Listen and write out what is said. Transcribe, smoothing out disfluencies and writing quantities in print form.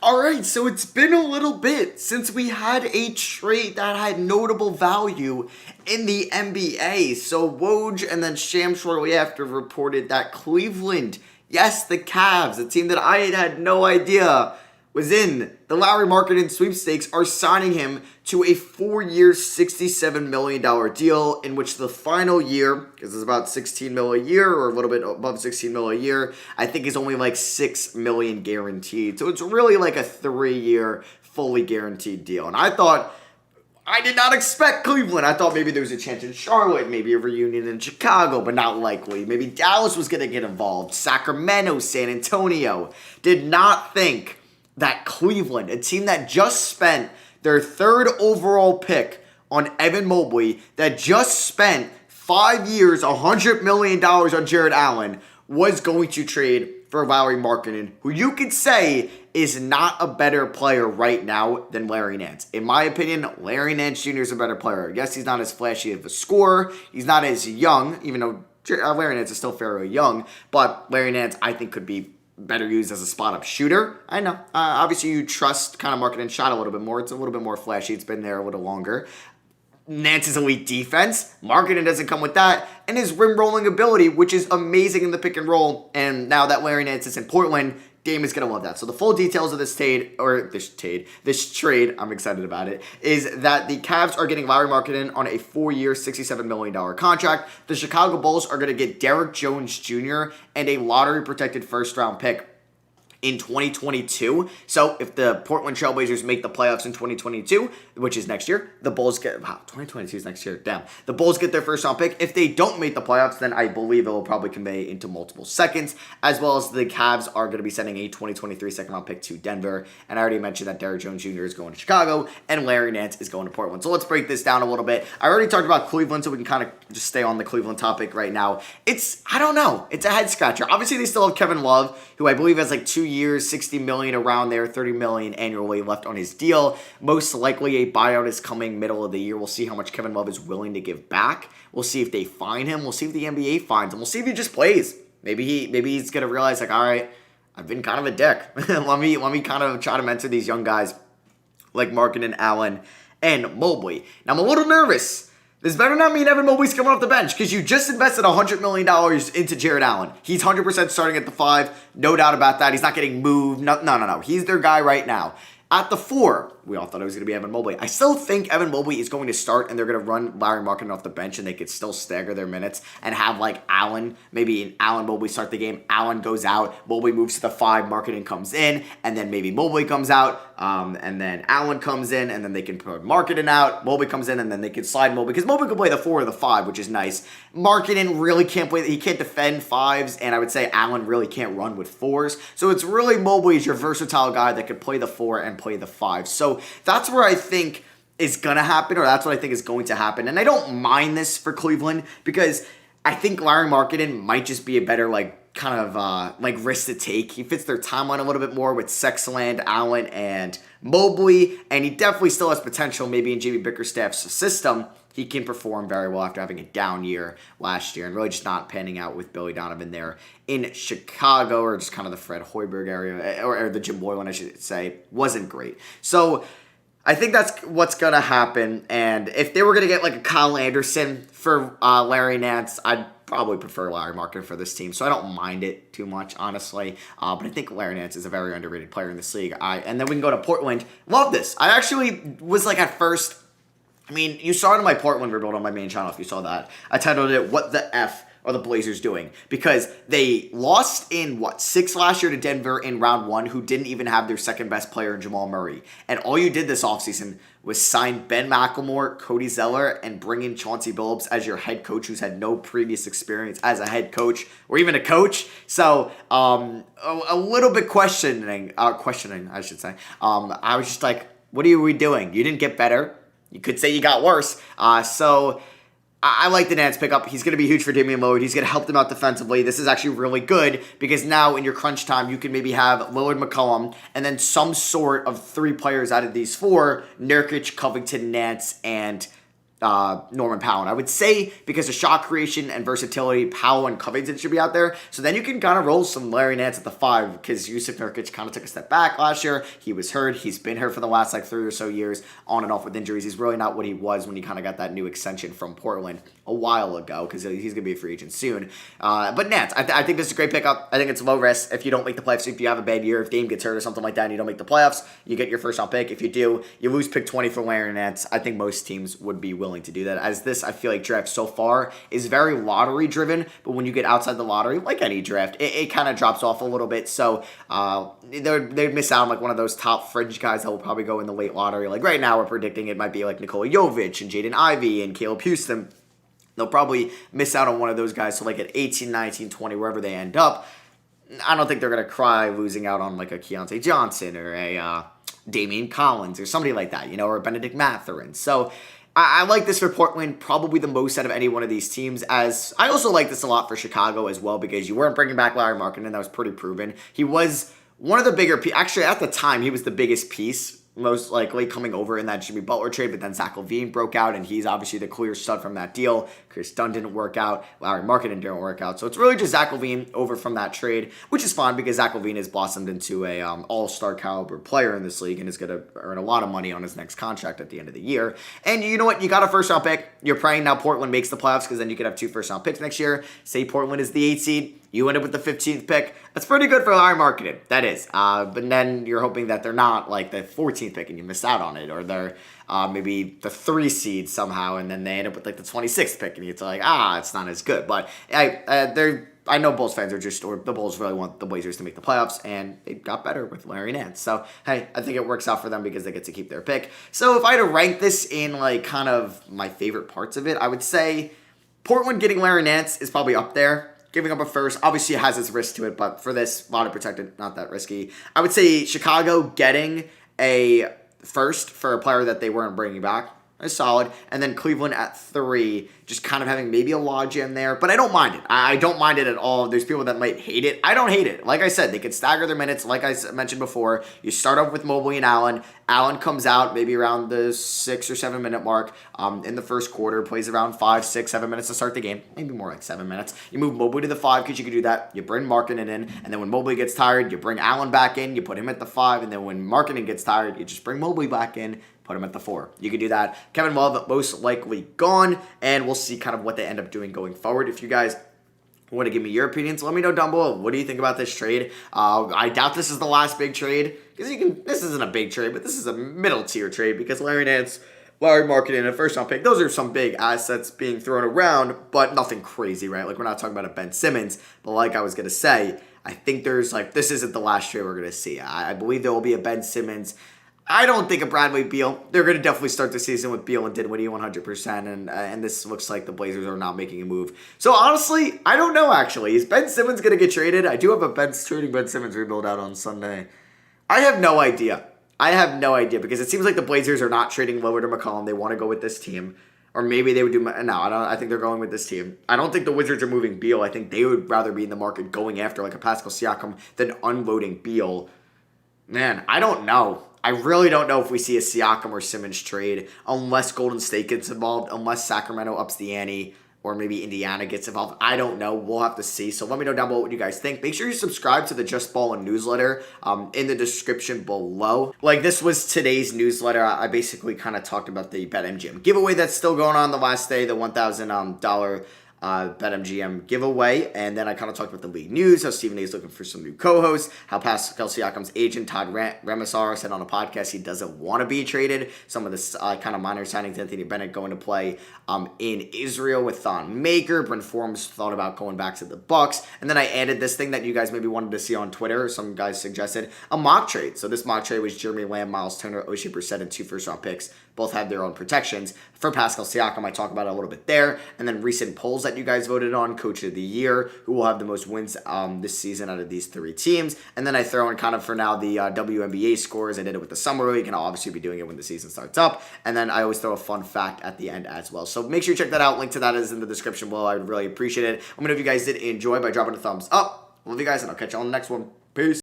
Alright, so it's been a little bit since we had a trade that had notable value in the NBA. So Woj and then Sham shortly after reported that Cleveland, yes, the Cavs, a team that I had no idea was in the Lauri Markkanen sweepstakes, are signing him to a 4-year, $67 million deal in which the final year, because it's about $16 million a year or a little bit above $16 million a year, I think is only like $6 million guaranteed. So it's really like a 3-year, fully guaranteed deal. And I did not expect Cleveland. I thought maybe there was a chance in Charlotte, maybe a reunion in Chicago, but not likely. Maybe Dallas was going to get involved. Sacramento, San Antonio. Did not think that Cleveland, a team that just spent their 3rd overall pick on Evan Mobley, that just spent 5 years, $100 million on Jared Allen, was going to trade for Lauri Markkanen, who you could say is not a better player right now than Larry Nance. In my opinion, Larry Nance Jr. is a better player. Yes, he's not as flashy of a scorer. He's not as young, even though Larry Nance is still fairly young. But Larry Nance, I think, could be better used as a spot-up shooter. I know. Obviously, you trust kind of Markkanen shot a little bit more. It's a little bit more flashy. It's been there a little longer. Nance's elite defense. Markkanen doesn't come with that. And his rim-rolling ability, which is amazing in the pick and roll. And now that Larry Nance is in Portland, Dame is going to love that. So the full details of this trade, I'm excited about it, is that the Cavs are getting Lauri Markkanen on a 4-year, $67 million contract. The Chicago Bulls are going to get Derrick Jones Jr. and a lottery-protected first-round pick in 2022. So if the Portland Trailblazers make the playoffs in 2022, which is next year, the Bulls get, 2022 is next year, damn. The Bulls get their first round pick. If they don't make the playoffs, then I believe it will probably convey into multiple seconds, as well as the Cavs are going to be sending a 2023 second round pick to Denver. And I already mentioned that Derrick Jones Jr. is going to Chicago and Larry Nance is going to Portland. So let's break this down a little bit. I already talked about Cleveland, so we can kind of just stay on the Cleveland topic right now. I don't know. It's a head scratcher. Obviously, they still have Kevin Love, who I believe has like 2 years, $60 million around there, $30 million annually left on his deal. Most likely a buyout is coming middle of the year. We'll see how much Kevin Love is willing to give back. We'll see if they fine him. We'll see if the NBA fines him. We'll see if he just plays. Maybe he's gonna realize, like, all right, I've been kind of a dick. let me kind of try to mentor these young guys like Markkanen, Allen, and Mobley. Now I'm a little nervous. This better not mean Evan Mobley's coming off the bench, because you just invested $100 million into Jared Allen. He's 100% starting at the 5. No doubt about that. He's not getting moved. No. He's their guy right now. At the 4, we all thought it was going to be Evan Mobley. I still think Evan Mobley is going to start, and they're going to run Lauri Markkanen off the bench, and they could still stagger their minutes and have, like, Allen, maybe an Allen Mobley start the game. Allen goes out, Mobley moves to the 5, Markkanen comes in, and then maybe Mobley comes out, and then Allen comes in, and then they can put Markkanen out. Mobley comes in, and then they can slide Mobley, because Mobley can play the 4 or the 5, which is nice. Markkanen really can't play, he can't defend 5s, and I would say Allen really can't run with 4s. So it's really Mobley is your versatile guy that could play the 4 and play the 5. So that's where I think is going to happen, or that's what I think is going to happen. And I don't mind this for Cleveland, because I think Lauri Markkanen might just be a better, like, kind of, like, risk to take. He fits their timeline a little bit more with Sexland, Allen, and Mobley, and he definitely still has potential. Maybe in Jamie Bickerstaff's system, he can perform very well after having a down year last year and really just not panning out with Billy Donovan there in Chicago, or just kind of the Fred Hoiberg area, or the Jim Boylan, I should say, wasn't great. So I think that's what's going to happen. And if they were going to get like a Kyle Anderson for Larry Nance, I'd probably prefer Lauri Markkanen for this team. So I don't mind it too much, honestly. But I think Larry Nance is a very underrated player in this league. And then we can go to Portland. Love this. I actually was like at first, I mean, you saw it in my Portland rebuild on my main channel if you saw that. I titled it, "What the F are the Blazers doing?" Because they lost in, 6 last year to Denver in round 1, who didn't even have their second best player in Jamal Murray. And all you did this offseason was sign Ben McLemore, Cody Zeller, and bring in Chauncey Billups as your head coach, who's had no previous experience as a head coach or even a coach. So a little bit questioning, I should say. I was just like, what are we doing? You didn't get better. You could say you got worse. So I like the Nance pickup. He's going to be huge for Damian Lillard. He's going to help them out defensively. This is actually really good, because now in your crunch time, you can maybe have Lillard, McCollum, and then some sort of 3 players out of these 4, Nurkic, Covington, Nance, and Norman Powell. And I would say because of shot creation and versatility, Powell and Covington should be out there. So then you can kind of roll some Larry Nance at the 5 because Yusuf Nurkic kind of took a step back last year. He was hurt. He's been hurt for the last 3 or so years on and off with injuries. He's really not what he was when he kind of got that new extension from Portland a while ago because he's going to be a free agent soon. But Nance, I think this is a great pickup. I think it's low risk if you don't make the playoffs. If you have a bad year, if Dame gets hurt or something like that and you don't make the playoffs, you get your first round pick. If you do, you lose pick 20 for Larry Nance. I think most teams would be willing to do that. As this, I feel like draft so far is very lottery driven, but when you get outside the lottery, like any draft, it kind of drops off a little bit. So they'd miss out on like one of those top fringe guys that will probably go in the late lottery. Like right now, we're predicting it might be like Nikola Jovic and Jaden Ivey and Caleb Houston. They'll probably miss out on one of those guys. So like at 18, 19, 20, wherever they end up, I don't think they're going to cry losing out on like a Keontae Johnson or a Damian Collins or somebody like that, or a Benedict Mathurin. So I like this for Portland probably the most out of any one of these teams, as I also like this a lot for Chicago as well because you weren't bringing back Lauri Markkanen. That was pretty proven. He was one of the bigger actually at the time, he was the biggest piece most likely coming over in that Jimmy Butler trade, but then Zach LaVine broke out, and he's obviously the clear stud from that deal. Chris Dunn didn't work out. Lauri Markkanen didn't work out. So it's really just Zach LaVine over from that trade, which is fine because Zach LaVine has blossomed into a all-star caliber player in this league and is going to earn a lot of money on his next contract at the end of the year. And you know what? You got a first-round pick. You're praying now Portland makes the playoffs because then you could have 2 first-round picks next year. Say Portland is the 8th seed. You end up with the 15th pick. That's pretty good for Lauri Markkanen. That is. But then you're hoping that they're not like the 14th pick and you missed out on it. Or they're maybe the 3 seed somehow and then they end up with like the 26th pick and it's like, it's not as good. But I know Bulls fans or the Bulls really want the Blazers to make the playoffs, and they got better with Larry Nance. So, hey, I think it works out for them because they get to keep their pick. So if I had to rank this in like kind of my favorite parts of it, I would say Portland getting Larry Nance is probably up there. Giving up a first, obviously it has its risk to it, but for this, lottery protected, not that risky. I would say Chicago getting a first for a player that they weren't bringing back is solid. And then Cleveland at 3, just kind of having maybe a lodge in there. But I don't mind it. I don't mind it at all. There's people that might hate it. I don't hate it. Like I said, they could stagger their minutes. Like I mentioned before, you start off with Mobley and Allen. Allen comes out maybe around the 6 or 7 minute mark in the first quarter, plays around 5, 6, 7 minutes to start the game. Maybe more like 7 minutes. You move Mobley to the 5 because you can do that. You bring Markkanen in. And then when Mobley gets tired, you bring Allen back in. You put him at the 5. And then when Markkanen gets tired, you just bring Mobley back in. Put him at the 4. You can do that. Kevin Love most likely gone, and we'll see kind of what they end up doing going forward. If you guys want to give me your opinions, let me know down below. What do you think about this trade? I doubt this is the last big trade because this isn't a big trade, but this is a middle tier trade because Larry Nance, Lauri Markkanen, and a first round pick, those are some big assets being thrown around, but nothing crazy, right? Like we're not talking about a Ben Simmons, but like I was gonna say, I think there's this isn't the last trade we're gonna see. I believe there will be a Ben Simmons. I don't think of Bradley Beal. They're going to definitely start the season with Beal and Dinwiddie 100%, and this looks like the Blazers are not making a move. So honestly, I don't know actually. Is Ben Simmons going to get traded? I do have a trading Ben Simmons rebuild out on Sunday. I have no idea. Because it seems like the Blazers are not trading Lillard or McCollum. They want to go with this team. Or maybe they would do... No, I think they're going with this team. I don't think the Wizards are moving Beal. I think they would rather be in the market going after like a Pascal Siakam than unloading Beal. Man, I don't know. I really don't know if we see a Siakam or Simmons trade unless Golden State gets involved, unless Sacramento ups the ante, or maybe Indiana gets involved. I don't know. We'll have to see. So let me know down below what you guys think. Make sure you subscribe to the Just Ballin' newsletter in the description below. Like this was today's newsletter. I basically kind of talked about the BetMGM giveaway that's still going on the last day, the $1,000 BetMGM giveaway, and then I kind of talked about the league news, how Stephen A is looking for some new co-hosts, how Pascal Siakam's agent Todd Remisar said on a podcast he doesn't want to be traded, some of this kind of minor signings, Anthony Bennett going to play in Israel with Thon Maker, Brent Forms thought about going back to the Bucks, and then I added this thing that you guys maybe wanted to see on Twitter, or some guys suggested, a mock trade. So this mock trade was Jeremy Lamb, Miles Turner, Oshae Brissett, and 2 first-round picks. Both have their own protections. For Pascal Siakam, I talk about it a little bit there. And then recent polls that you guys voted on, Coach of the Year, who will have the most wins this season out of these 3 teams. And then I throw in kind of for now the WNBA scores. I did it with the Summer League, and I'll obviously be doing it when the season starts up. And then I always throw a fun fact at the end as well. So make sure you check that out. Link to that is in the description below. I would really appreciate it. Let me know if you guys did enjoy by dropping a thumbs up. Love you guys, and I'll catch you on the next one. Peace.